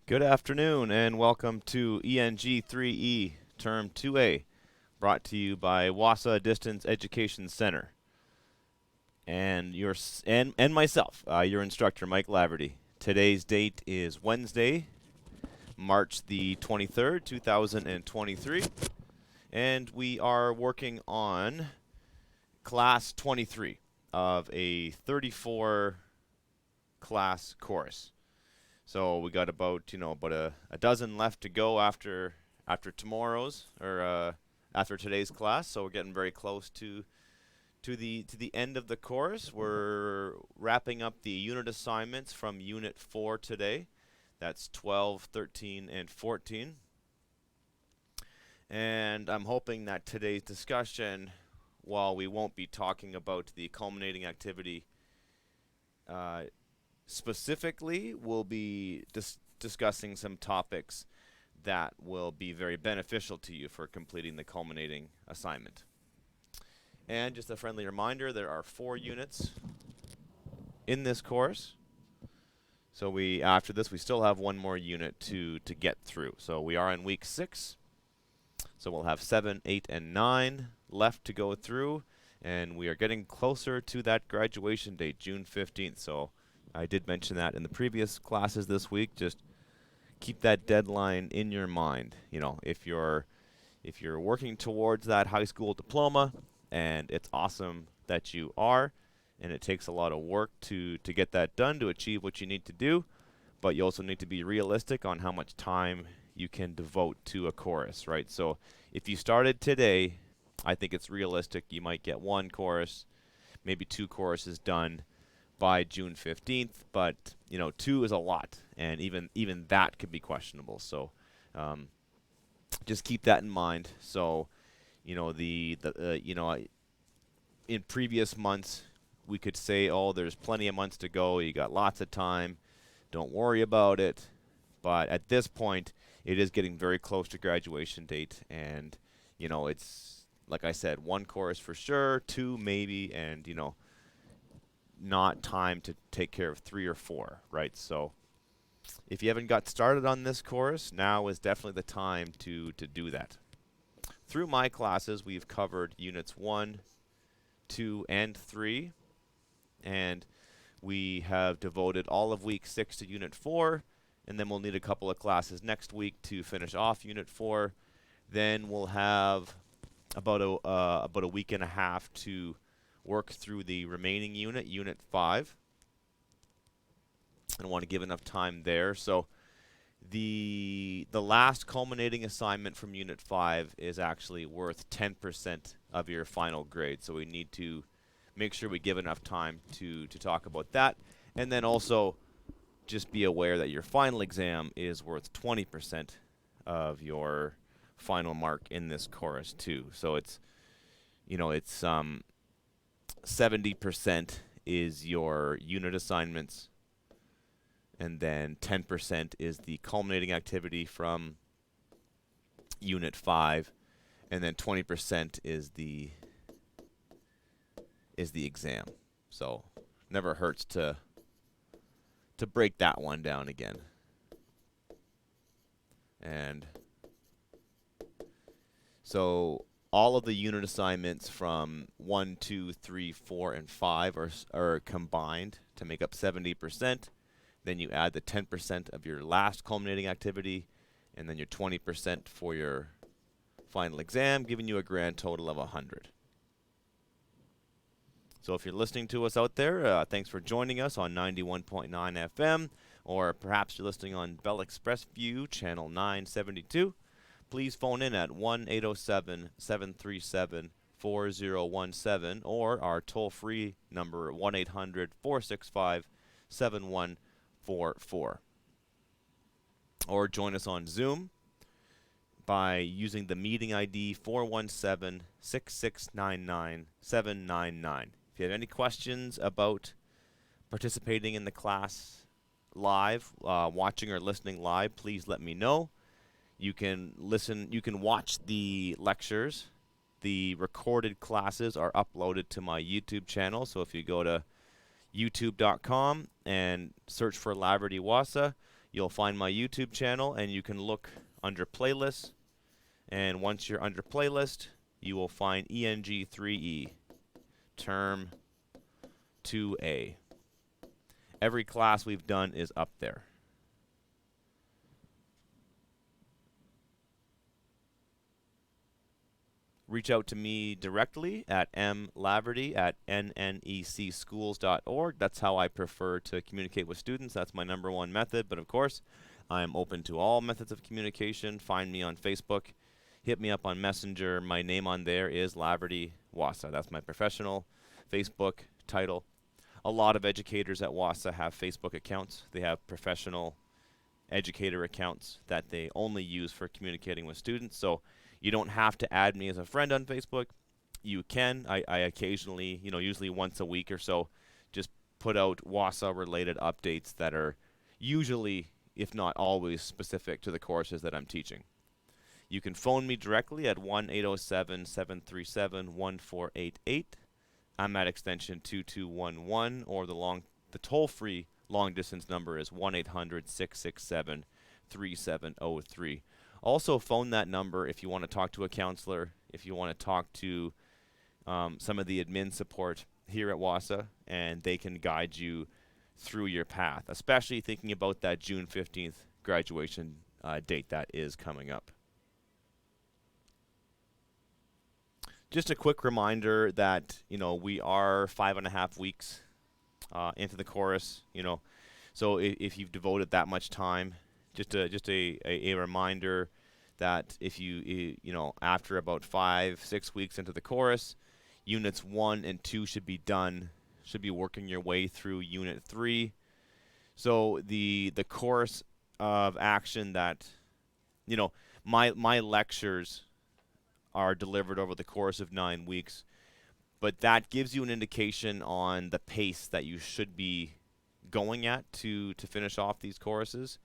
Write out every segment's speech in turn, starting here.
Good afternoon and welcome to ENG3E Term 2A, brought to you by Wassa Distance Education Center and myself, your instructor Mike Laverty. Today's date is Wednesday, March the 23rd, 2023, and we are working on class 23 of a 34 class course. So we got about a dozen left to go after tomorrow's or after today's class. So we're getting very close to the end of the course. We're wrapping up the unit assignments from Unit 4 today. That's 12, 13, and 14. And I'm hoping that today's discussion, while we won't be talking about the culminating activity uh, specifically, we'll be discussing some topics that will be very beneficial to you for completing the culminating assignment. And just a friendly reminder, there are 4 units in this course. So after this we still have one more unit to get through. So we are in week 6. So we'll have 7, 8, and 9 left to go through, and we are getting closer to that graduation date, June 15th. So I did mention that in the previous classes this week. Just keep that deadline in your mind. If you're working towards that high school diploma, and it's awesome that you are, and it takes a lot of work to get that done, to achieve what you need to do, but you also need to be realistic on how much time you can devote to a course, right? So if you started today, I think it's realistic you might get 1 course, maybe 2 courses done by June 15th, but 2 is a lot, and even that could be questionable. So just keep that in mind. So in previous months we could say, oh, there's plenty of months to go, you got lots of time, don't worry about it. But at this point, it is getting very close to graduation date, and it's like I said, 1 course for sure, 2 maybe, and not time to take care of 3 or 4, right? So if you haven't got started on this course, now is definitely the time to do that. Through my classes, we've covered units 1, 2, and 3, and we have devoted all of week 6 to unit 4, and then we'll need a couple of classes next week to finish off unit 4. Then we'll have about a week and a half to work through the remaining unit 5. I want to give enough time there. So the last culminating assignment from unit 5 is actually worth 10% of your final grade. So we need to make sure we give enough time to talk about that. And then also just be aware that your final exam is worth 20% of your final mark in this course too. So it's 70% is your unit assignments, and then 10% is the culminating activity from unit 5, and then 20% is the exam. So never hurts to break that one down again. And so all of the unit assignments from 1, 2, 3, 4, and 5 are combined to make up 70%. Then you add the 10% of your last culminating activity, and then your 20% for your final exam, giving you a grand total of 100. So if you're listening to us out there, thanks for joining us on 91.9 FM, or perhaps you're listening on Bell ExpressVu, channel 972. Please phone in at 1-807-737-4017, or our toll-free number 1-800-465-7144. Or join us on Zoom by using the meeting ID 417-6699-799. If you have any questions about participating in the class live, watching or listening live, please let me know. You can watch the lectures. The recorded classes are uploaded to my YouTube channel. So if you go to youtube.com and search for Laverty Wassa, you'll find my YouTube channel, and you can look under playlists. And once you're under playlist, you will find ENG3E, Term 2A. Every class we've done is up there. Reach out to me directly at mlaverty@nnecschools.org. That's how I prefer to communicate with students. That's my #1 method. But of course, I'm open to all methods of communication. Find me on Facebook. Hit me up on Messenger. My name on there is Laverty Wassa. That's my professional Facebook title. A lot of educators at Wassa have Facebook accounts. They have professional educator accounts that they only use for communicating with students. So you don't have to add me as a friend on Facebook. You can. I occasionally, usually once a week or so, just put out Wassa-related updates that are usually, if not always, specific to the courses that I'm teaching. You can phone me directly at 1-807-737-1488. I'm at extension 2211, or the toll-free long-distance number is 1-800-667-3703. Also, phone that number if you want to talk to a counselor, if you want to talk to some of the admin support here at Wassa, and they can guide you through your path, especially thinking about that June 15th graduation date that is coming up. Just a quick reminder that, we are 5.5 weeks into the course, so if you've devoted that much time, just a reminder that if you after about 5-6 weeks into the course, units 1 and 2 should be done, should be working your way through unit 3. So the course of action that my lectures are delivered over the course of 9 weeks, but that gives you an indication on the pace that you should be going at to finish off these courses.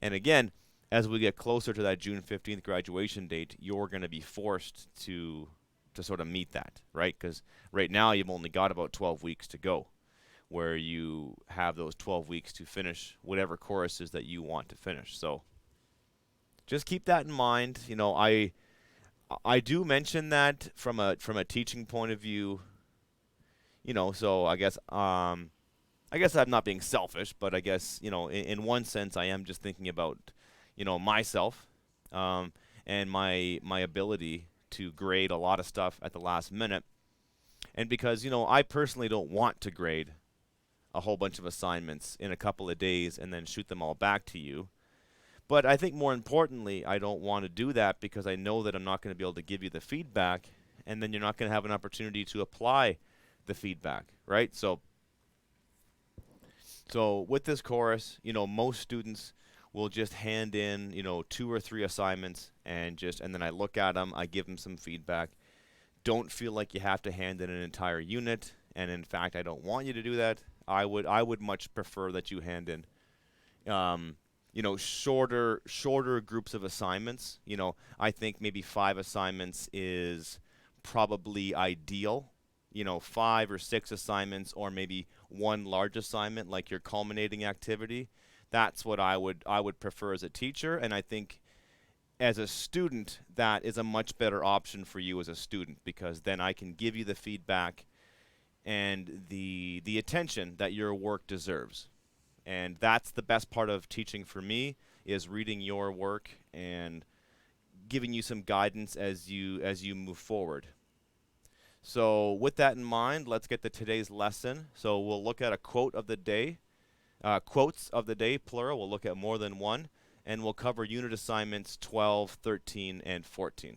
And again, as we get closer to that June 15th graduation date, you're going to be forced to sort of meet that, right? Because right now you've only got about 12 weeks to go, where you have those 12 weeks to finish whatever courses that you want to finish. So just keep that in mind. I do mention that from a teaching point of view. So I guess I'm not being selfish, but I guess in one sense I am just thinking about myself and my ability to grade a lot of stuff at the last minute, and because I personally don't want to grade a whole bunch of assignments in a couple of days and then shoot them all back to you. But I think more importantly, I don't want to do that because I know that I'm not going to be able to give you the feedback, and then you're not going to have an opportunity to apply the feedback, right? So with this course, most students will just hand in, 2 or 3 assignments and then I look at them, I give them some feedback. Don't feel like you have to hand in an entire unit, and in fact, I don't want you to do that. I would much prefer that you hand in shorter groups of assignments. I think maybe 5 assignments is probably ideal. 5 or 6 assignments, or maybe 1 large assignment like your culminating activity. That's what I would prefer as a teacher, and I think as a student that is a much better option for you as a student, because then I can give you the feedback and the attention that your work deserves. And that's the best part of teaching for me, is reading your work and giving you some guidance as you move forward. So with that in mind, let's get to today's lesson. So we'll look at a quote of the day, quotes of the day, plural. We'll look at more than one, and we'll cover unit assignments 12, 13, and 14.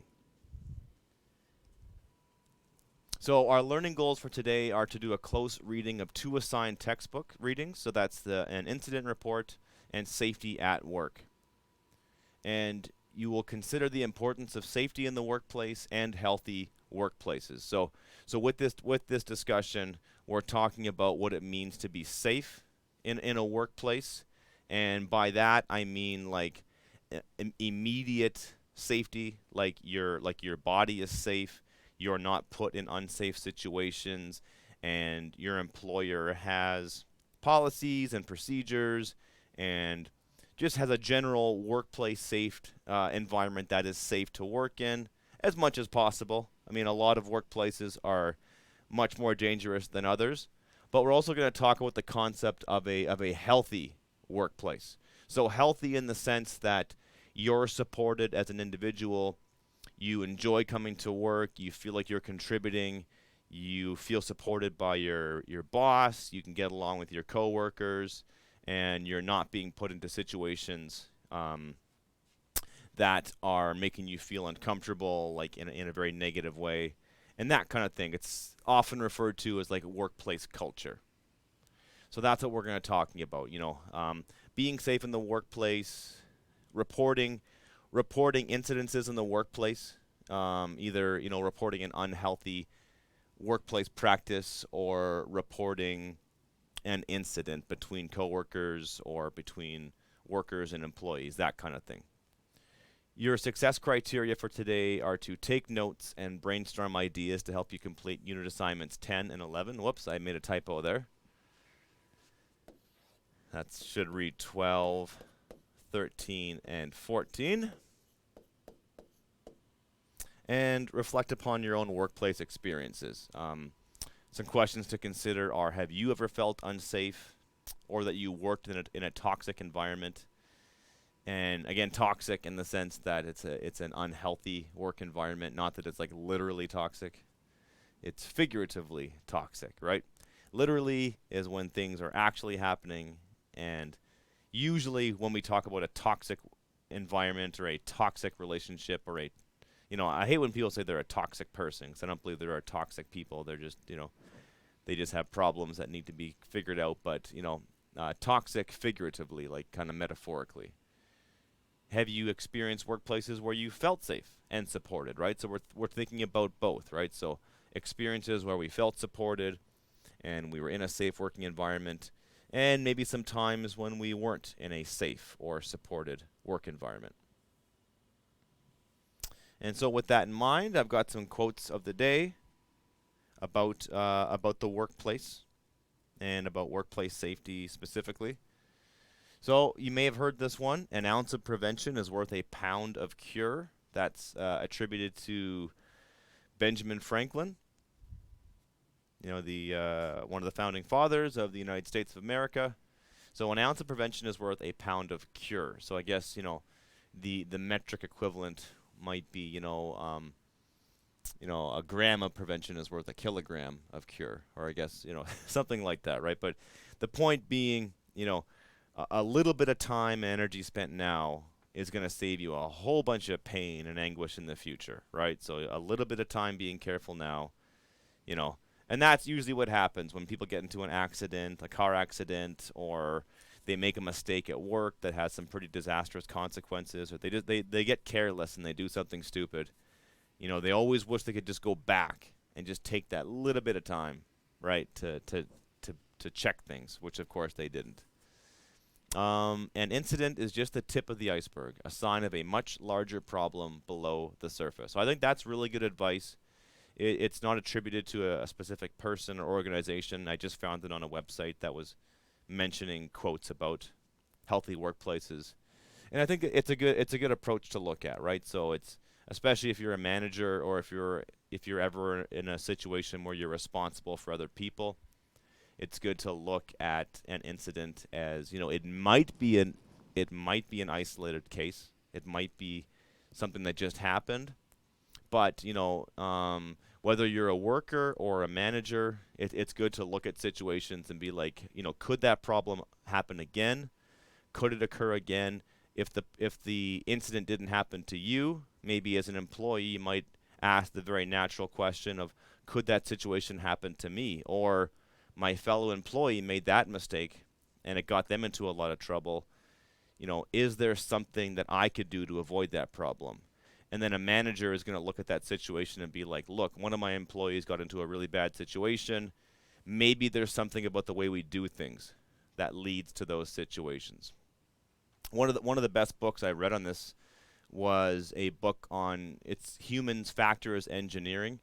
So our learning goals for today are to do a close reading of 2 assigned textbook readings. So that's an incident report and safety at work. And you will consider the importance of safety in the workplace and healthy workplaces. So with this discussion, we're talking about what it means to be safe in a workplace, and by that I mean like immediate safety, like your body is safe, you're not put in unsafe situations, and your employer has policies and procedures and just has a general workplace safe environment that is safe to work in as much as possible. I mean, a lot of workplaces are much more dangerous than others, but we're also going to talk about the concept of a healthy workplace. So healthy in the sense that you're supported as an individual, you enjoy coming to work, you feel like you're contributing, you feel supported by your boss, you can get along with your coworkers, and you're not being put into situations that are making you feel uncomfortable, like in a very negative way, and that kind of thing. It's often referred to as like workplace culture. So that's what we're going to talking about. Being safe in the workplace, reporting incidences in the workplace, either reporting an unhealthy workplace practice or reporting an incident between coworkers or between workers and employees, that kind of thing. Your success criteria for today are to take notes and brainstorm ideas to help you complete unit assignments 10 and 11. Whoops, I made a typo there. That should read 12, 13, and 14. And reflect upon your own workplace experiences. Some questions to consider are: have you ever felt unsafe, or that you worked in a toxic environment? And again, toxic in the sense that it's an unhealthy work environment, not that it's like literally toxic. It's figuratively toxic, right? Literally is when things are actually happening, and usually when we talk about a toxic environment or a toxic relationship or I hate when people say they're a toxic person, because I don't believe there are toxic people. They're just, they just have problems that need to be figured out. But, toxic figuratively, like kind of metaphorically. Have you experienced workplaces where you felt safe and supported, right? So we're thinking about both, right? So experiences where we felt supported and we were in a safe working environment, and maybe some times when we weren't in a safe or supported work environment. And so with that in mind, I've got some quotes of the day about the workplace and about workplace safety specifically. So you may have heard this one: an ounce of prevention is worth a pound of cure. That's attributed to Benjamin Franklin, the one of the founding fathers of the United States of America. So an ounce of prevention is worth a pound of cure. So I guess the metric equivalent might be a gram of prevention is worth a kilogram of cure, or I guess something like that, right? But the point being, a little bit of time and energy spent now is going to save you a whole bunch of pain and anguish in the future, right? So a little bit of time being careful now, and that's usually what happens when people get into an accident, a car accident, or they make a mistake at work that has some pretty disastrous consequences, or they get careless and they do something stupid. They always wish they could just go back and just take that little bit of time, right, to check things, which of course they didn't. An incident is just the tip of the iceberg, a sign of a much larger problem below the surface. So I think that's really good advice. It's not attributed to a specific person or organization. I just found it on a website that was mentioning quotes about healthy workplaces, and I think it's a good approach to look at, right? So it's, especially if you're a manager or if you're ever in a situation where you're responsible for other people, it's good to look at an incident as, it might be an isolated case, it might be something that just happened, but whether you're a worker or a manager, it's good to look at situations and be like, could that problem happen again? Could it occur again? If the incident didn't happen to you, maybe as an employee, you might ask the very natural question of, could that situation happen to me? Or my fellow employee made that mistake and it got them into a lot of trouble. Is there something that I could do to avoid that problem? And then a manager is going to look at that situation and be like, look, one of my employees got into a really bad situation. Maybe there's something about the way we do things that leads to those situations. One of the best books I read on this was a book on Humans, Factors, Engineering,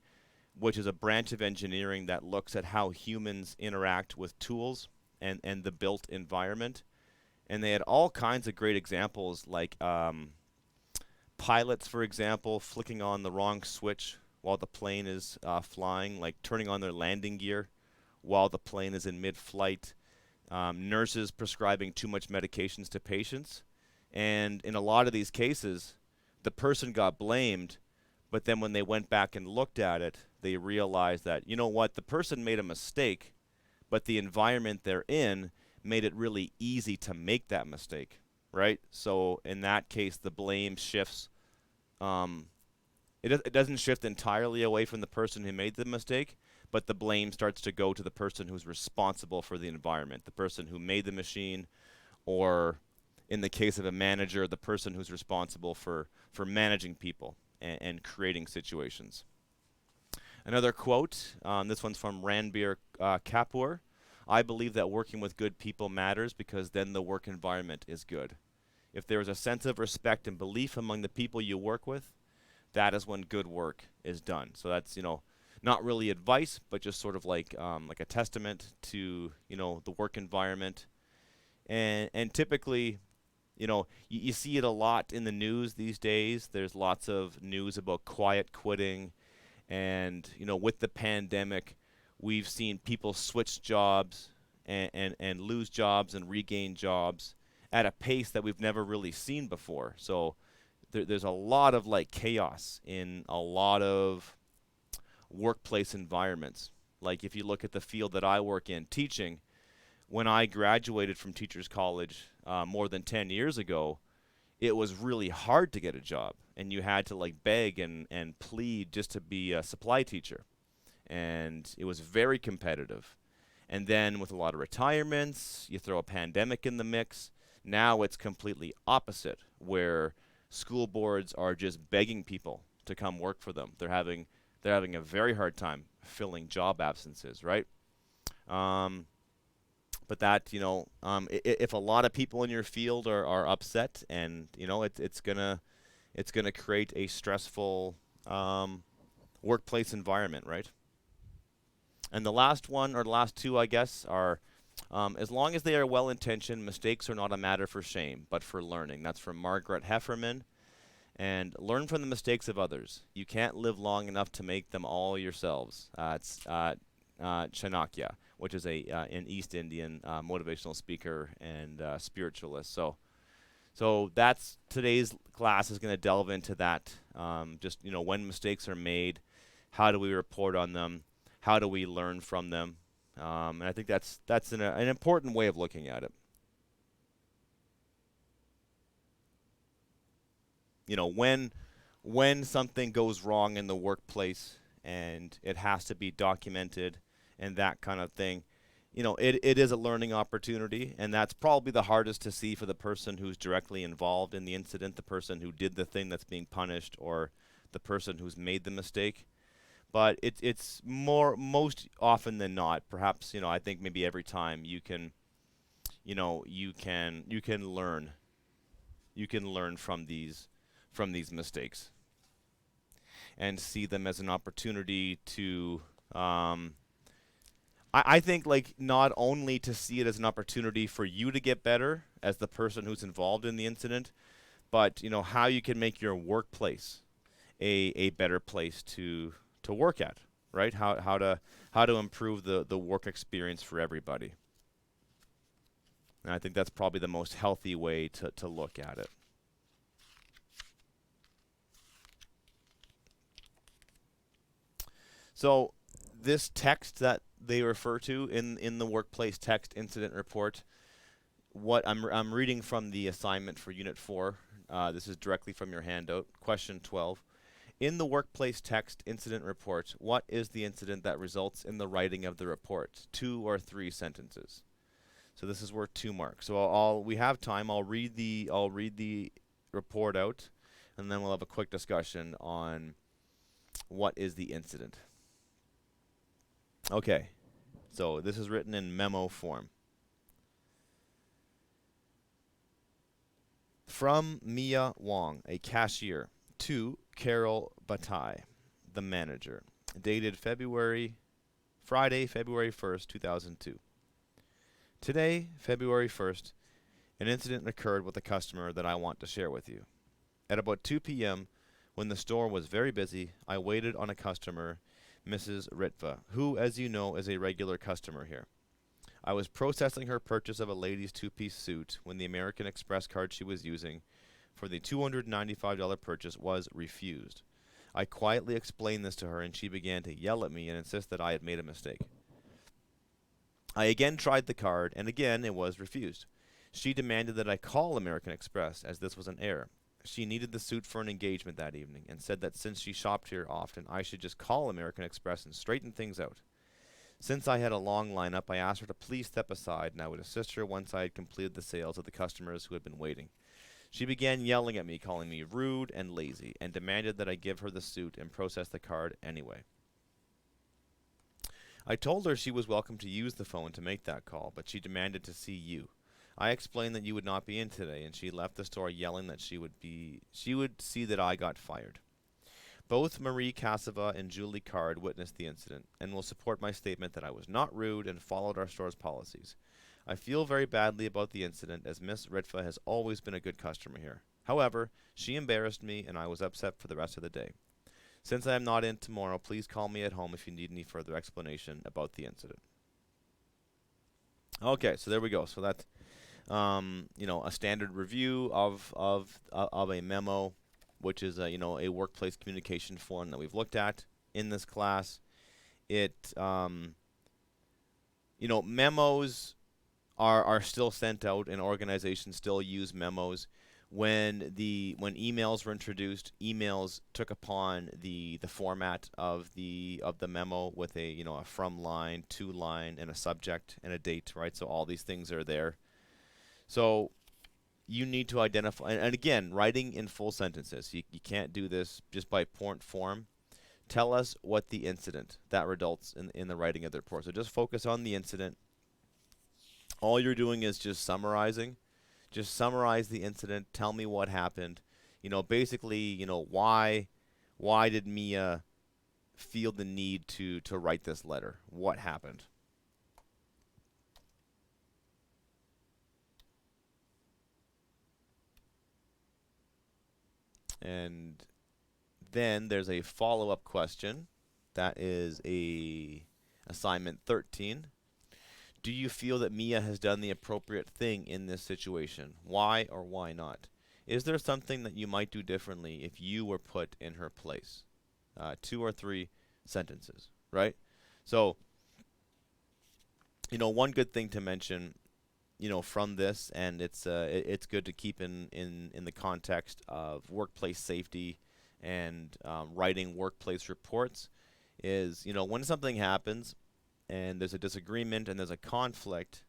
which is a branch of engineering that looks at how humans interact with tools and the built environment. And they had all kinds of great examples, like pilots, for example, flicking on the wrong switch while the plane is flying, like turning on their landing gear while the plane is in mid-flight. Nurses prescribing too much medications to patients. And in a lot of these cases, the person got blamed, but then when they went back and looked at it, they realized that, you know what, the person made a mistake, but the environment they're in made it really easy to make that mistake, right? So in that case, the blame shifts. Um, it doesn't shift entirely away from the person who made the mistake, but the blame starts to go to the person who's responsible for the environment, the person who made the machine, or in the case of a manager, the person who's responsible for managing people and creating situations. Another quote, this one's from Ranbir Kapoor. I believe that working with good people matters because then the work environment is good. If there is a sense of respect and belief among the people you work with, that is when good work is done. So that's, not really advice, but just sort of like a testament to, the work environment. And typically, you see it a lot in the news these days. There's lots of news about quiet quitting. And, with the pandemic, we've seen people switch jobs and lose jobs and regain jobs at a pace that we've never really seen before. So there's a lot of like chaos in a lot of workplace environments. Like if you look at the field that I work in, teaching, when I graduated from Teachers College more than 10 years ago, it was really hard to get a job. And you had to like beg and plead just to be a supply teacher. And it was very competitive. And then with a lot of retirements, you throw a pandemic in the mix. Now it's completely opposite, where school boards are just begging people to come work for them. They're having a very hard time filling job absences, right? Um, but that, if a lot of people in your field are upset, and it's gonna create a stressful workplace environment, right? And the last one, or the last two, I guess, are as long as they are well intentioned, mistakes are not a matter for shame, but for learning. That's from Margaret Hefferman. And learn from the mistakes of others. You can't live long enough to make them all yourselves. It's Chanakya, which is an East Indian motivational speaker and spiritualist. So that's today's class is going to delve into that. Just when mistakes are made, how do we report on them? How do we learn from them? And I think that's an important way of looking at it. When something goes wrong in the workplace and it has to be documented and that kind of thing, it is a learning opportunity, and that's probably the hardest to see for the person who's directly involved in the incident, the person who did the thing that's being punished, or the person who's made the mistake. But it's most often than not, perhaps, I think maybe every time you can learn from these mistakes and see them as an opportunity to I think like not only to see it as an opportunity for you to get better as the person who's involved in the incident, but how you can make your workplace a better place to work at, right? How to improve the work experience for everybody. And I think that's probably the most healthy way to look at it. So this text that they refer to in the workplace text incident report, what I'm reading from the assignment for Unit 4. This is directly from your handout. Question 12. In the workplace text incident report, what is the incident that results in the writing of the report? 2 or 3 sentences. So this is worth 2 marks. So we have time. I'll read the report out, and then we'll have a quick discussion on what is the incident. Okay, so this is written in memo form. From Mia Wong, a cashier, to Carol Bataille, the manager. Dated Friday, February 1st, 2002. Today, February 1st, An incident occurred with a customer that I want to share with you. At about 2 p.m., when the store was very busy, I waited on a customer, Mrs. Ritva, who, as you know, is a regular customer here. I was processing her purchase of a lady's two-piece suit when the American Express card she was using for the $295 purchase was refused. I quietly explained this to her, and she began to yell at me and insist that I had made a mistake. I again tried the card, and again it was refused. She demanded that I call American Express, as this was an error. She needed the suit for an engagement that evening, and said that since she shopped here often, I should just call American Express and straighten things out. Since I had a long lineup, I asked her to please step aside, and I would assist her once I had completed the sales of the customers who had been waiting. She began yelling at me, calling me rude and lazy, and demanded that I give her the suit and process the card anyway. I told her she was welcome to use the phone to make that call, but she demanded to see you. I explained that you would not be in today, and she left the store yelling that she would see that I got fired. Both Marie Cassava and Julie Card witnessed the incident and will support my statement that I was not rude and followed our store's policies. I feel very badly about the incident, as Miss Ritva has always been a good customer here. However, she embarrassed me and I was upset for the rest of the day. Since I am not in tomorrow, please call me at home if you need any further explanation about the incident. Okay, so there we go. So that's a standard review of a memo, which is a workplace communication form that we've looked at in this class. Memos are still sent out, and organizations still use memos. When emails were introduced, emails took upon the format of the memo with a from line, to line, and a subject and a date, right? So all these things are there. So you need to identify, and again, writing in full sentences. You can't do this just by point form. Tell us what the incident that results in the writing of the report. So just focus on the incident. All you're doing is just summarizing. Just summarize the incident. Tell me what happened. Basically, why did Mia feel the need to write this letter? What happened? And then there's a follow-up question. That is assignment 13. Do you feel that Mia has done the appropriate thing in this situation? Why or why not? Is there something that you might do differently if you were put in her place? 2 or 3 sentences, right? So, one good thing to mention, from this, and it's good to keep in the context of workplace safety and writing workplace reports, is when something happens and there's a disagreement and there's a conflict,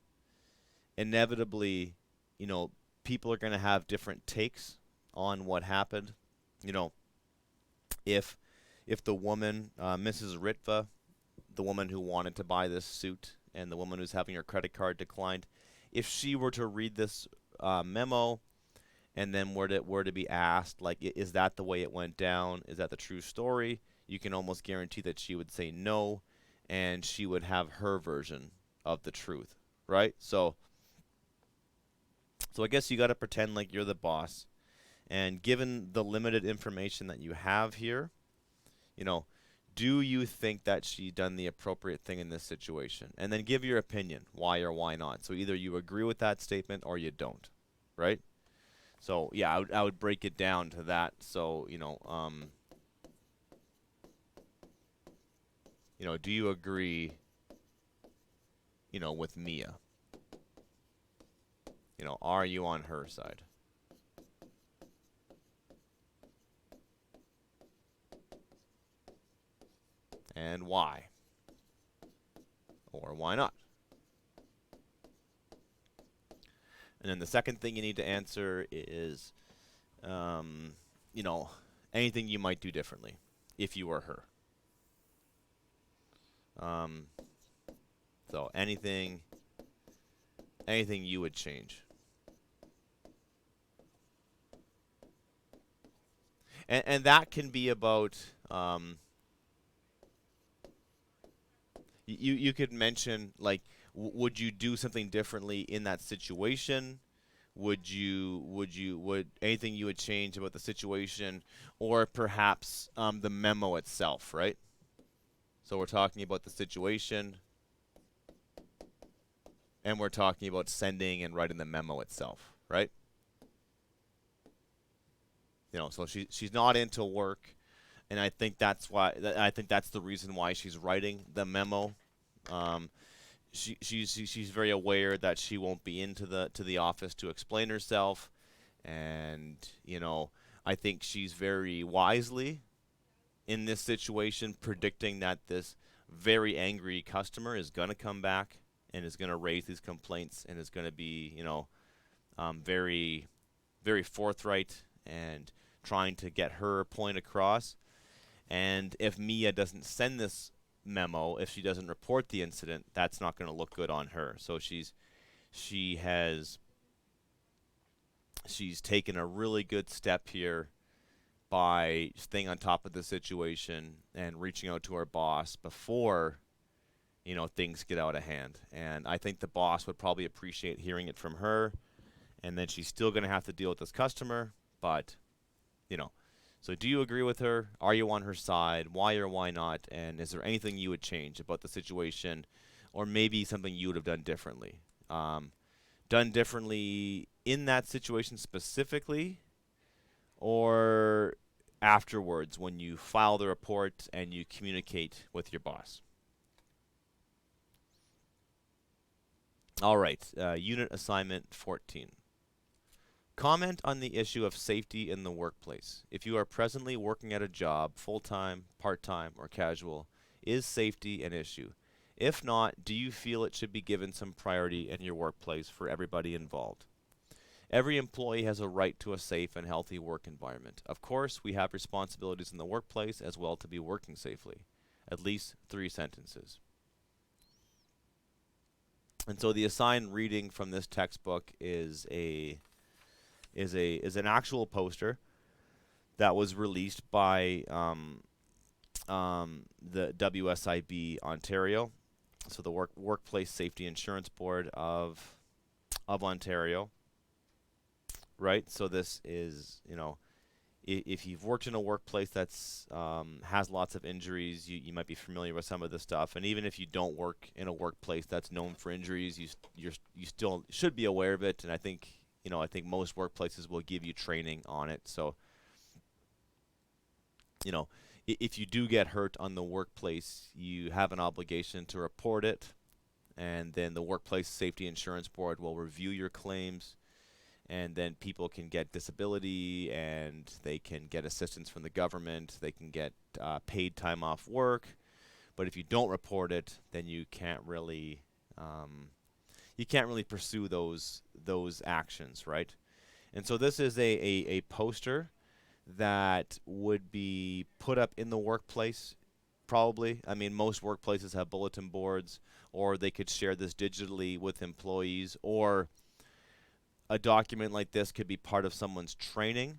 inevitably, people are going to have different takes on what happened. If the woman, Mrs. Ritva, the woman who wanted to buy this suit, and the woman who's having her credit card declined, if she were to read this memo and then were to be asked, like, is that the way it went down? Is that the true story? You can almost guarantee that she would say no, and she would have her version of the truth, right? So I guess you got to pretend like you're the boss. And given the limited information that you have here, do you think that she done the appropriate thing in this situation? And then give your opinion, why or why not. So either you agree with that statement or you don't, right? So yeah, I would break it down to that. So do you agree, with Mia? Are you on her side? And why? Or why not? And then the second thing you need to answer is, anything you might do differently if you were her. So anything you would change. And that can be about, you could mention, like, would you do something differently in that situation? would anything you would change about the situation, or perhaps the memo itself, right? So we're talking about the situation, and we're talking about sending and writing the memo itself, right? So she's not into work, and I think that's why. I think that's the reason why she's writing the memo. Um, she's very aware that she won't be into the office to explain herself, and I think she's very wisely in this situation predicting that this very angry customer is going to come back and is going to raise these complaints and is going to be very very forthright and trying to get her point across. And if Mia doesn't send this memo, if she doesn't report the incident, that's not going to look good on her. So she's taken a really good step here by staying on top of the situation and reaching out to her boss before things get out of hand. And I think the boss would probably appreciate hearing it from her. And then she's still going to have to deal with this customer, but you know. So do you agree with her? Are you on her side? Why or why not? And is there anything you would change about the situation, or maybe something you would have done differently? Done differently in that situation specifically, or afterwards when you file the report and you communicate with your boss? All right, unit assignment 14. Comment on the issue of safety in the workplace. If you are presently working at a job, full-time, part-time, or casual, is safety an issue? If not, do you feel it should be given some priority in your workplace for everybody involved? Every employee has a right to a safe and healthy work environment. Of course, we have responsibilities in the workplace as well to be working safely. At least 3 sentences. And so the assigned reading from this textbook is an actual poster that was released by the WSIB Ontario, so the Workplace Safety Insurance Board of Ontario. Right. So this is if you've worked in a workplace that's has lots of injuries, you might be familiar with some of this stuff. And even if you don't work in a workplace that's known for injuries, you still should be aware of it. And I think most workplaces will give you training on it. So if you do get hurt on the workplace, you have an obligation to report it, and then the Workplace Safety Insurance Board will review your claims. And then people can get disability, and they can get assistance from the government. They can get paid time off work. But if you don't report it, then you can't really pursue those actions, right? And so this is a poster that would be put up in the workplace, probably. I mean, most workplaces have bulletin boards, or they could share this digitally with employees, or a document like this could be part of someone's training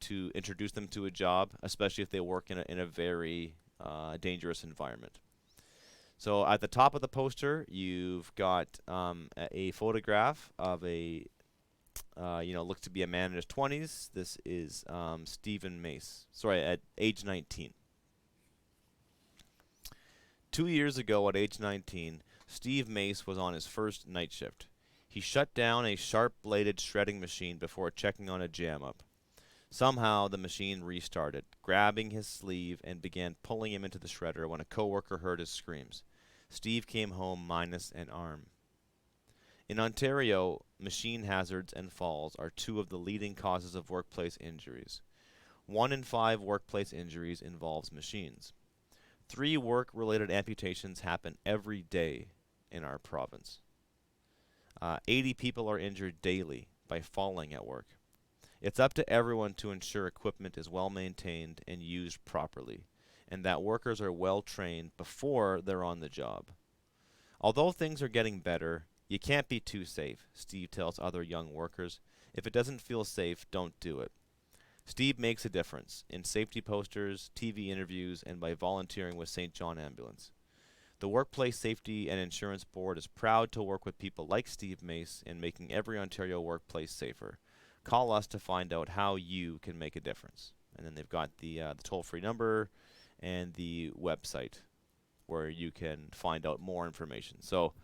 to introduce them to a job, especially if they work in a very dangerous environment. So at the top of the poster, you've got a photograph of looks to be a man in his 20s. This is Stephen Mace. Sorry, at age 19. 2 years ago, at age 19, Steve Mace was on his first night shift. He shut down a sharp-bladed shredding machine before checking on a jam-up. Somehow, the machine restarted, grabbing his sleeve and began pulling him into the shredder when a coworker heard his screams. Steve came home minus an arm. In Ontario, machine hazards and falls are 2 of the leading causes of workplace injuries. 1 in 5 workplace injuries involves machines. 3 work-related amputations happen every day in our province. 80 people are injured daily by falling at work. It's up to everyone to ensure equipment is well maintained and used properly, and that workers are well trained before they're on the job. Although things are getting better, you can't be too safe, Steve tells other young workers. If it doesn't feel safe, don't do it. Steve makes a difference in safety posters, TV interviews, and by volunteering with St. John Ambulance. The Workplace Safety and Insurance Board is proud to work with people like Steve Mace in making every Ontario workplace safer. Call us to find out how you can make a difference. And then they've got the toll-free number and the website where you can find out more information. So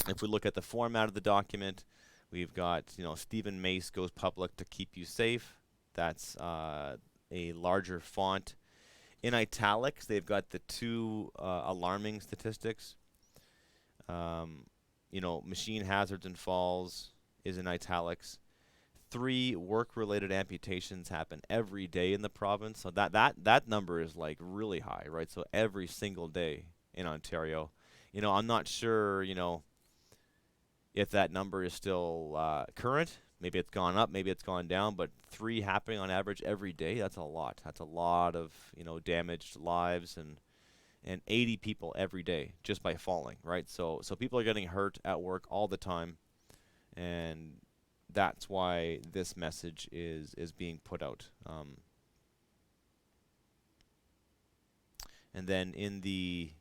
if we look at the format of the document, we've got, Stephen Mace goes public to keep you safe. That's a larger font. In italics, they've got the two alarming statistics. Machine hazards and falls is in italics. 3 work-related amputations happen every day in the province. So that number is like really high, right? So every single day in Ontario. I'm not sure, if that number is still current. Maybe it's gone up, maybe it's gone down, but 3 happening on average every day, that's a lot. That's a lot of, damaged lives and 80 people every day just by falling, right? So people are getting hurt at work all the time, and that's why this message is being put out. And then in the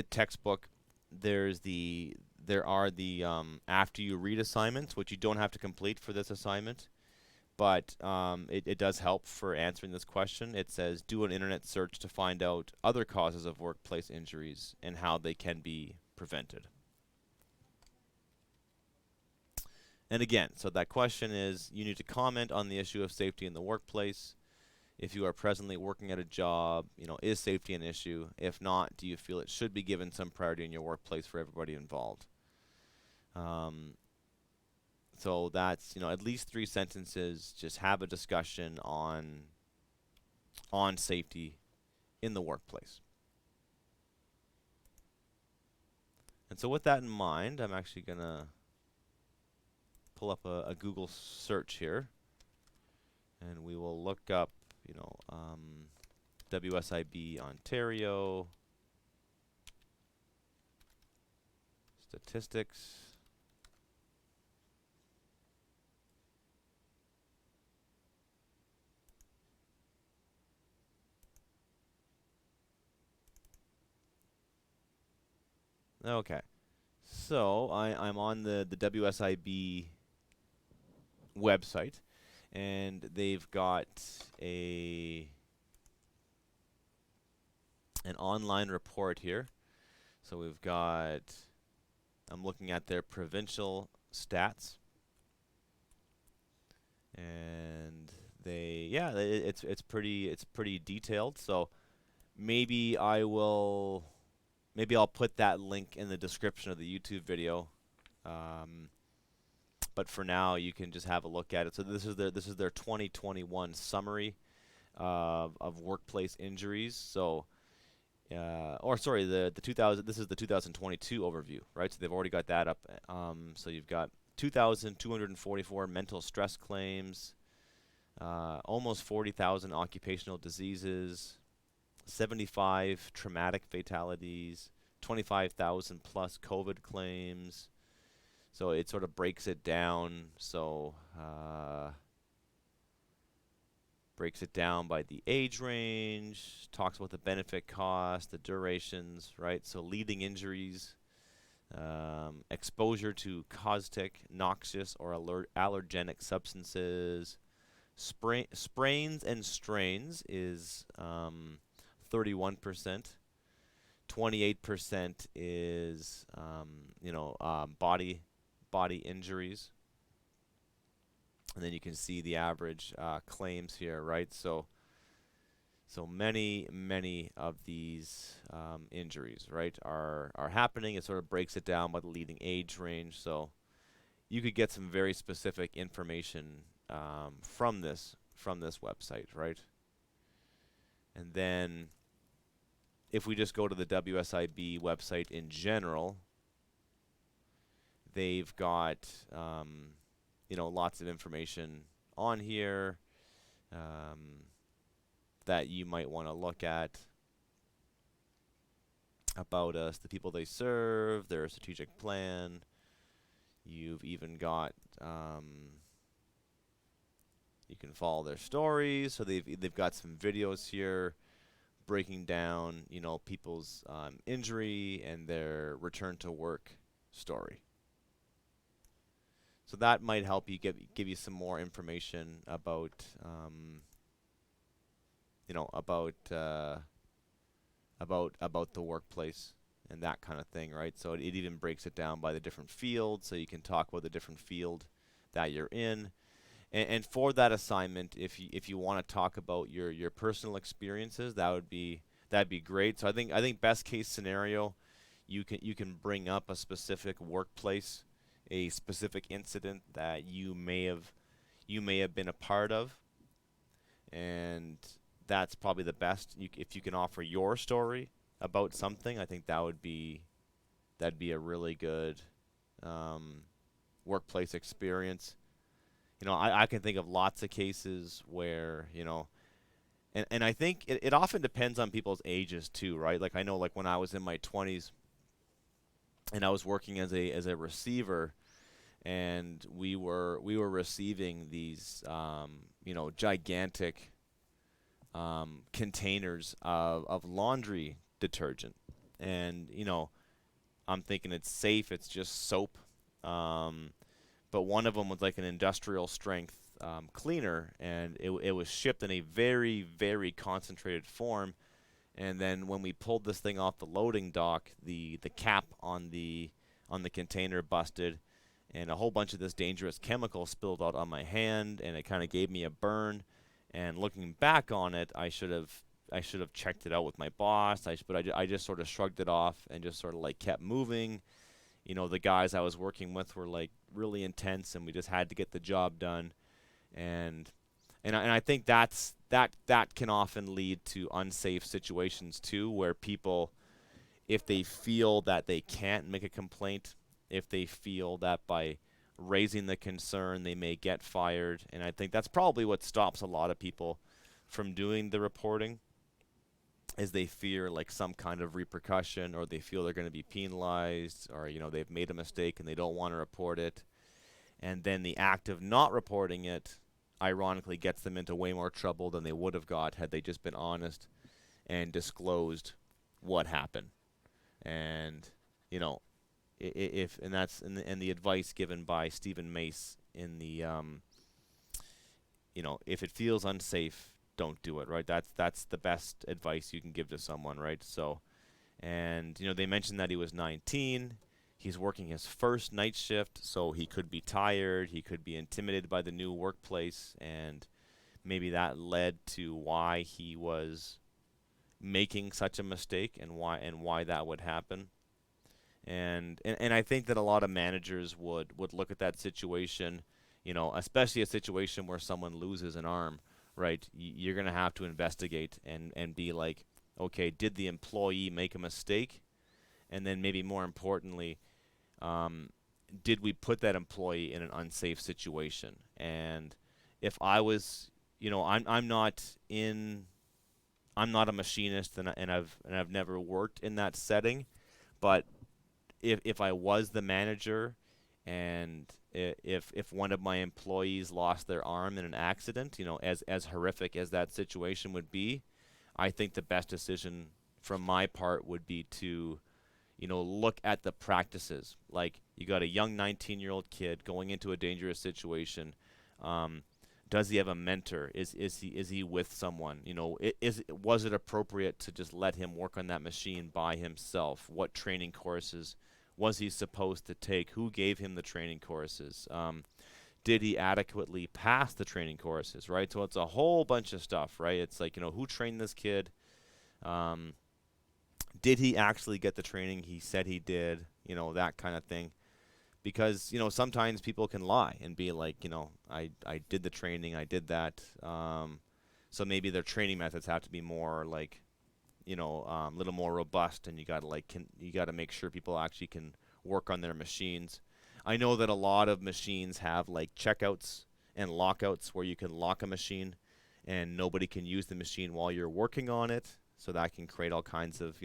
textbook, there are the after you read assignments, which you don't have to complete for this assignment, but it does help for answering this question. It says do an internet search to find out other causes of workplace injuries and how they can be prevented. And again, so that question is, you need to comment on the issue of safety in the workplace. If you are presently working at a job, is safety an issue? If not, do you feel it should be given some priority in your workplace for everybody involved? So that's, at least 3 sentences. Just have a discussion on safety in the workplace. And so with that in mind, I'm actually going to pull up a Google search here, and we will look up, WSIB Ontario statistics. Okay, so I'm on the WSIB website, and they've got an online report here. So we've got, I'm looking at their provincial stats, and it's pretty detailed. So maybe I'll put that link in the description of the YouTube video. But for now, you can just have a look at it. So this is their 2021 summary of workplace injuries. So, the 2000. This is the 2022 overview, right? So they've already got that up. So you've got 2,244 mental stress claims, almost 40,000 occupational diseases, 75 traumatic fatalities, 25,000 plus COVID claims. So it sort of breaks it down. So breaks it down by the age range, talks about the benefit cost, the durations, right? So leading injuries, exposure to caustic, noxious, or allergenic substances. Sprains and strains is 31%. 28% is body injuries. And then you can see the average claims here, right? So many of these injuries, right, are happening. It sort of breaks it down by the leading age range. So you could get some very specific information from this website, right? And then if we just go to the WSIB website in general, they've got lots of information on here that you might want to look at about us, the people they serve, their strategic plan. You've even got you can follow their stories. So they've got some videos here breaking down, people's injury and their return to work story. So that might help you give you some more information about the workplace and that kind of thing, right? So it even breaks it down by the different fields, so you can talk about the different field that you're in. And for that assignment, if you want to talk about your personal experiences, that'd be great. So I think best case scenario, you can bring up a specific workplace, a specific incident that you may have been a part of, and that's probably the best. If you can offer your story about something, I think that'd be a really good um, workplace experience. I can think of lots of cases where, and I think it often depends on people's ages too, right? Like I know like when I was in my 20s and I was working as a receiver, and we were receiving these gigantic containers of laundry detergent. And I'm thinking it's safe, it's just soap. Um, but one of them was like an industrial strength cleaner, and it was shipped in a very, very concentrated form. And then when we pulled this thing off the loading dock, the cap on the container busted, and a whole bunch of this dangerous chemical spilled out on my hand, and it kind of gave me a burn. And looking back on it, I should have checked it out with my boss. But I just sort of shrugged it off and just sort of like kept moving. The guys I was working with were like really intense, and we just had to get the job done. And and I think that can often lead to unsafe situations too, where people, if they feel that they can't make a complaint, if they feel that by raising the concern they may get fired, and I think that's probably what stops a lot of people from doing the reporting, is they fear like some kind of repercussion, or they feel they're going to be penalized, or they've made a mistake and they don't want to report it. And then the act of not reporting it ironically gets them into way more trouble than they would have got had they just been honest and disclosed what happened. And you know if and that's and the advice given by Stephen Mace in the if it feels unsafe, don't do it, right? That's the best advice you can give to someone, right? So, and they mentioned that he was 19. He's working his first night shift, so he could be tired, he could be intimidated by the new workplace, and maybe that led to why he was making such a mistake, and why that would happen. And I think that a lot of managers would look at that situation, especially a situation where someone loses an arm, right? You're going to have to investigate and be like, okay, did the employee make a mistake? And then maybe more importantly, um, did we put that employee in an unsafe situation? And if I was, I'm not a machinist, and I've never worked in that setting, but if I was the manager, and if one of my employees lost their arm in an accident, as horrific as that situation would be, I think the best decision from my part would be to look at the practices. Like, you got a young 19-year-old kid going into a dangerous situation. Um, does he have a mentor? Is he with someone? Was it appropriate to just let him work on that machine by himself? What training courses was he supposed to take? Who gave him the training courses? Did he adequately pass the training courses? Right. So it's a whole bunch of stuff. Right. It's like, who trained this kid? Um, did he actually get the training he said he did? That kind of thing. Because sometimes people can lie and be like, I did the training, I did that. So maybe their training methods have to be more like, a little more robust, and you gotta make sure people actually can work on their machines. I know that a lot of machines have like checkouts and lockouts where you can lock a machine and nobody can use the machine while you're working on it. So that can create all kinds of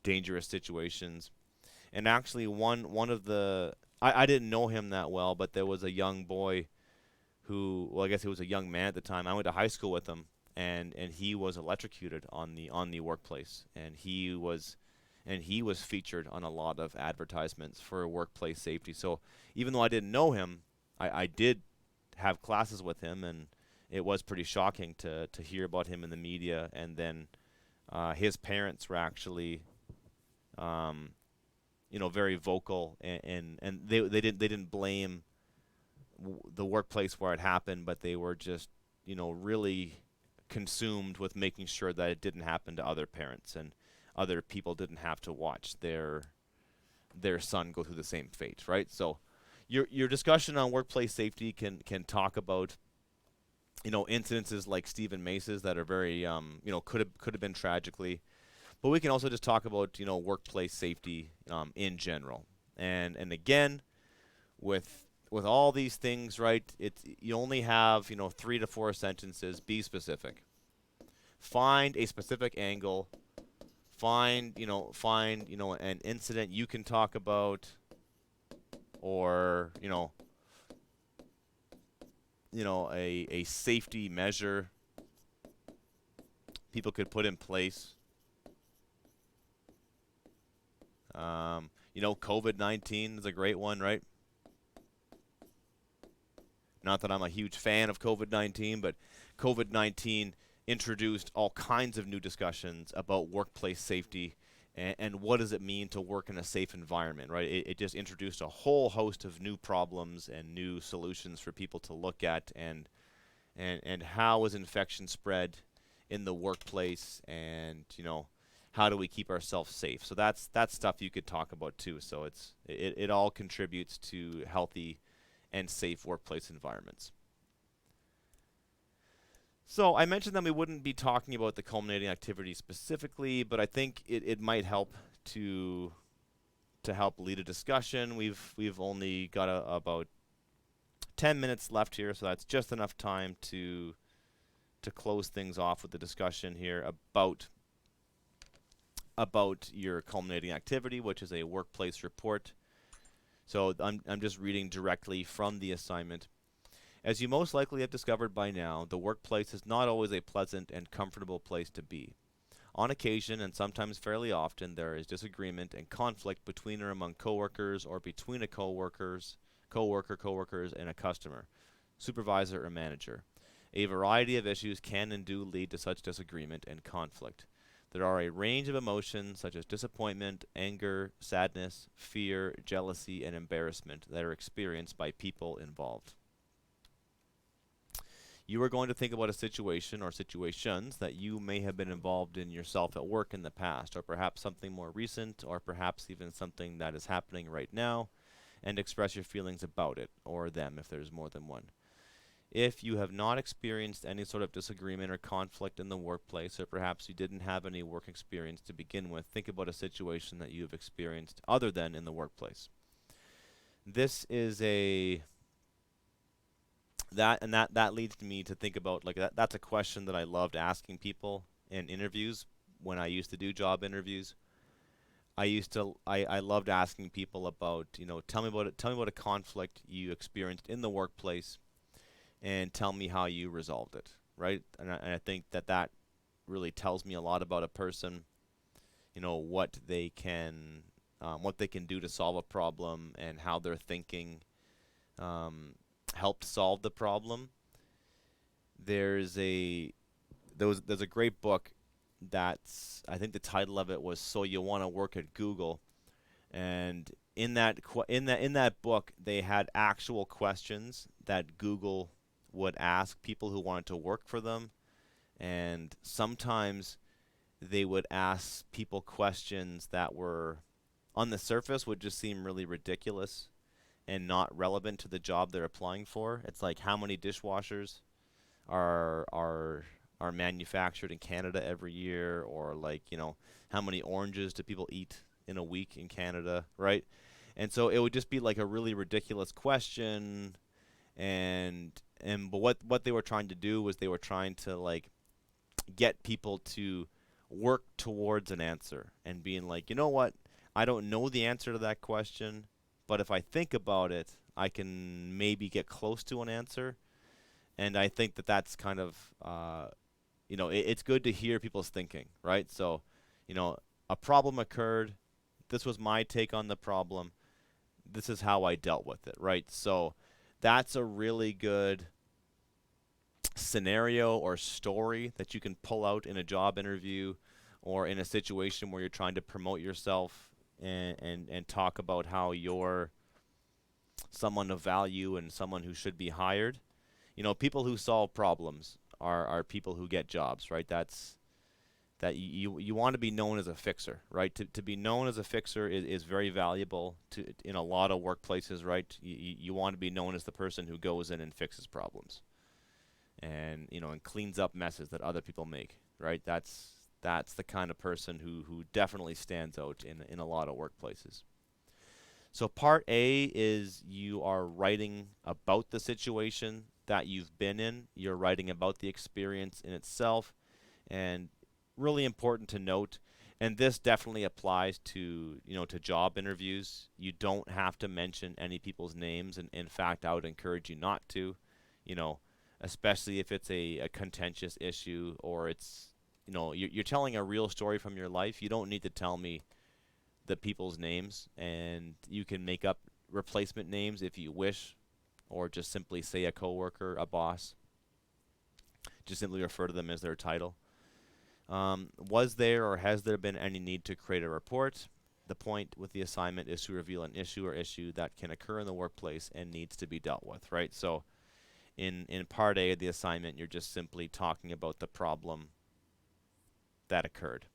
dangerous situations. And actually, one of the I didn't know him that well, but there was a young boy who, well, I guess he was a young man at the time. I went to high school with him, and he was electrocuted on the workplace, and he was featured on a lot of advertisements for workplace safety. So even though I didn't know him, I did have classes with him, and it was pretty shocking to hear about him in the media. And then his parents were actually, um, very vocal, and they didn't blame the workplace where it happened, but they were just really consumed with making sure that it didn't happen to other parents and other people didn't have to watch their son go through the same fate, right? So your discussion on workplace safety can talk about incidences like Stephen Mace's that are very could have been tragically, but we can also just talk about workplace safety in general. And again, with all these things, right? You only have 3 to 4 sentences. Be specific. Find a specific angle. Find an incident you can talk about, or a safety measure people could put in place. COVID-19 is a great one, right? Not that I'm a huge fan of COVID-19, but COVID-19 introduced all kinds of new discussions about workplace safety and what does it mean to work in a safe environment, right? It just introduced a whole host of new problems and new solutions for people to look at, and how is infection spread in the workplace, and how do we keep ourselves safe? So that's stuff you could talk about too. So it all contributes to healthy and safe workplace environments. So I mentioned that we wouldn't be talking about the culminating activity specifically, but I think it might help to help lead a discussion. We've only got about 10 minutes left here, so that's just enough time to close things off with the discussion here about your culminating activity, which is a workplace report. So I'm just reading directly from the assignment. As you most likely have discovered by now, the workplace is not always a pleasant and comfortable place to be. On occasion, and sometimes fairly often, there is disagreement and conflict between or among coworkers, or between a coworkers, and a customer, supervisor, or manager. A variety of issues can and do lead to such disagreement and conflict. There are a range of emotions such as disappointment, anger, sadness, fear, jealousy, and embarrassment that are experienced by people involved. You are going to think about a situation or situations that you may have been involved in yourself at work in the past, or perhaps something more recent, or perhaps even something that is happening right now, and express your feelings about it, or them if there's more than one. If you have not experienced any sort of disagreement or conflict in the workplace, or perhaps you didn't have any work experience to begin with, think about a situation that you have experienced other than in the workplace. This is that leads me to think about, like, that's a question that I loved asking people in interviews when I used to do job interviews. I loved asking people about, tell me about a conflict you experienced in the workplace, and tell me how you resolved it, right? And I think that really tells me a lot about a person, what they can do to solve a problem, and how their thinking helped solve the problem. There's a great book that's, I think the title of it was "So You Want to Work at Google," and in that book they had actual questions that Google would ask people who wanted to work for them, and sometimes they would ask people questions that were, on the surface, would just seem really ridiculous and not relevant to the job they're applying for. It's like, how many dishwashers are manufactured in Canada every year, or like, how many oranges do people eat in a week in Canada, right? And so it would just be like a really ridiculous question, but what they were trying to do was they were trying to, like, get people to work towards an answer, and being like, you know what, I don't know the answer to that question, but if I think about it, I can maybe get close to an answer. And I think that that's kind of it's good to hear people's thinking, right? So, a problem occurred. This was my take on the problem. This is how I dealt with it, right? So that's a really good scenario or story that you can pull out in a job interview or in a situation where you're trying to promote yourself and talk about how you're someone of value and someone who should be hired. People who solve problems are people who get jobs, right? That you want to be known as a fixer, right? To be known as a fixer is very valuable in a lot of workplaces, right? You want to be known as the person who goes in and fixes problems and cleans up messes that other people make, right? That's the kind of person who definitely stands out in a lot of workplaces. So part A is you are writing about the situation that you've been in. You're writing about the experience in itself, and really important to note, and this definitely applies to to job interviews. You don't have to mention any people's names, and in fact, I would encourage you not to, you know, especially if it's a contentious issue or it's you're telling a real story from your life. You don't need to tell me the people's names, and you can make up replacement names if you wish, or just simply say a coworker, a boss. Just simply refer to them as their title. Was there or has there been any need to create a report? The point with the assignment is to reveal an issue that can occur in the workplace and needs to be dealt with, right? So in part A of the assignment, you're just simply talking about the problem that occurred.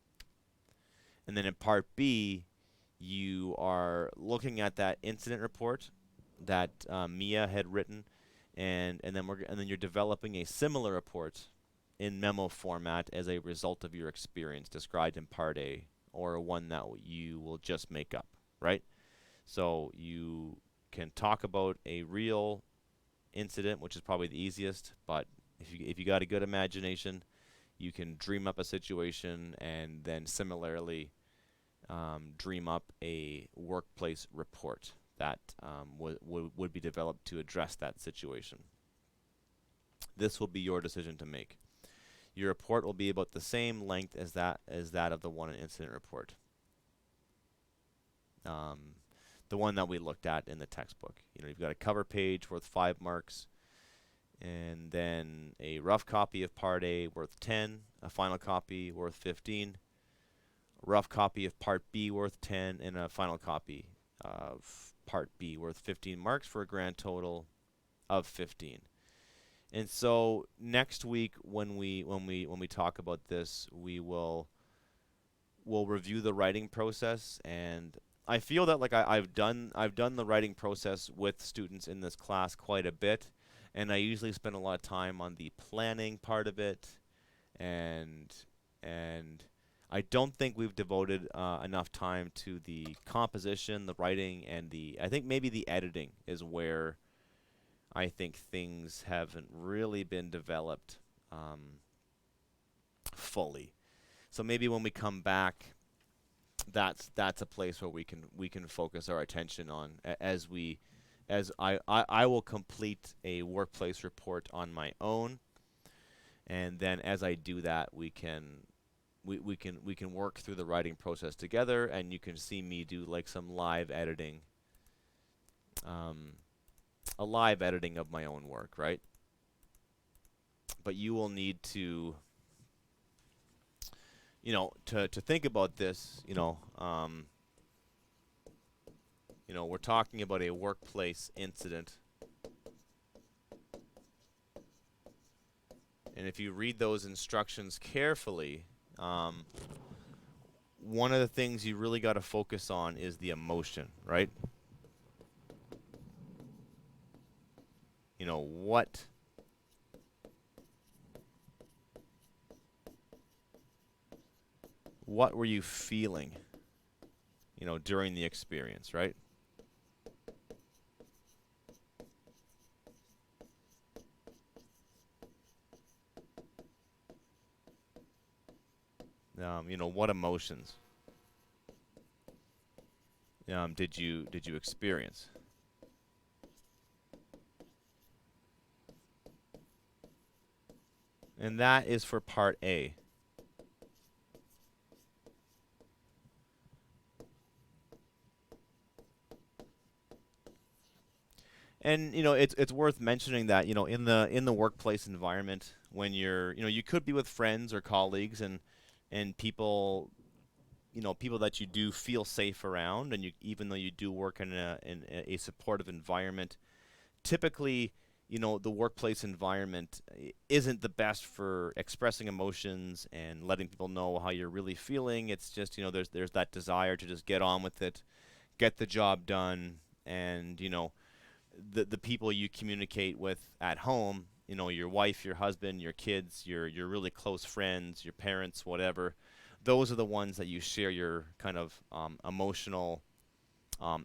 And then in part B, you are looking at that incident report that Mia had written, and then you're developing a similar report in memo format as a result of your experience described in part A, or one that you will just make up, right? So you can talk about a real incident, which is probably the easiest, but if you got a good imagination, you can dream up a situation and then similarly dream up a workplace report that would be developed to address that situation. This will be your decision to make. Your report will be about the same length as that of the one incident report. The one that we looked at in the textbook. You've got a cover page worth 5 marks, and then a rough copy of part A worth 10, a final copy worth 15, a rough copy of part B worth 10, and a final copy of part B worth 15 marks for a grand total of 15. And so next week when we talk about this, we'll review the writing process, and I feel that I've done the writing process with students in this class quite a bit, and I usually spend a lot of time on the planning part of it, and I don't think we've devoted enough time to the composition, the writing, and I think maybe the editing is where I think things haven't really been developed fully. So maybe when we come back, that's a place where we can focus our attention on as I will complete a workplace report on my own, and then as I do that, we can work through the writing process together, and you can see me do like some live editing, a live editing of my own work, right? But you will need to to think about this, we're talking about a workplace incident. And if you read those instructions carefully, one of the things you really got to focus on is the emotion, right? What were you feeling, during the experience, right? What emotions did you experience? And that is for part A. And it's worth mentioning that in the workplace environment, when you could be with friends or colleagues and people that you do feel safe around, and even though you do work in a supportive environment, typically, the workplace environment isn't the best for expressing emotions and letting people know how you're really feeling. It's just, there's that desire to just get on with it, get the job done, and the people you communicate with at home, your wife, your husband, your kids, your really close friends, your parents, whatever. Those are the ones that you share your kind of emotional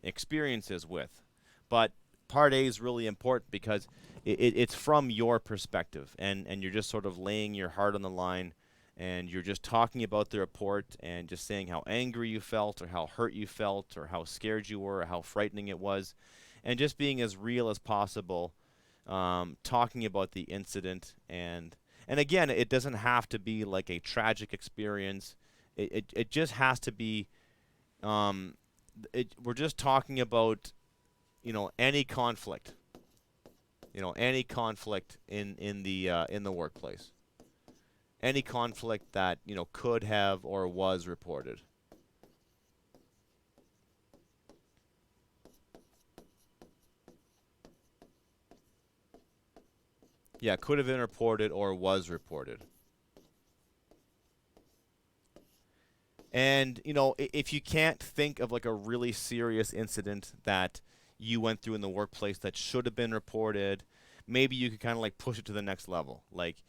experiences with. But part A is really important because it's from your perspective, and you're just sort of laying your heart on the line, and you're just talking about the report and just saying how angry you felt, or how hurt you felt, or how scared you were, or how frightening it was, and just being as real as possible, talking about the incident. And again, it doesn't have to be like a tragic experience. It just has to be. We're just talking about any conflict, any conflict in the workplace, any conflict that could have or was reported. Yeah, could have been reported or was reported. And if you can't think of like a really serious incident that you went through in the workplace that should have been reported, maybe you could kind of like push it to the next level. Like,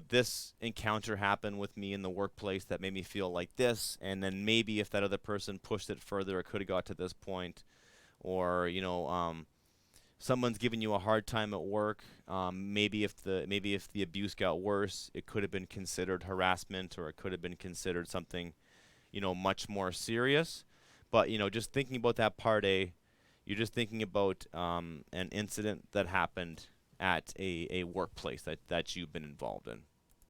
this encounter happened with me in the workplace that made me feel like this, and then maybe if that other person pushed it further, it could have got to this point. Or someone's giving you a hard time at work. Maybe if the abuse got worse, it could have been considered harassment, or it could have been considered something much more serious. But just thinking about that part A, you're just thinking about an incident that happened at a workplace that you've been involved in.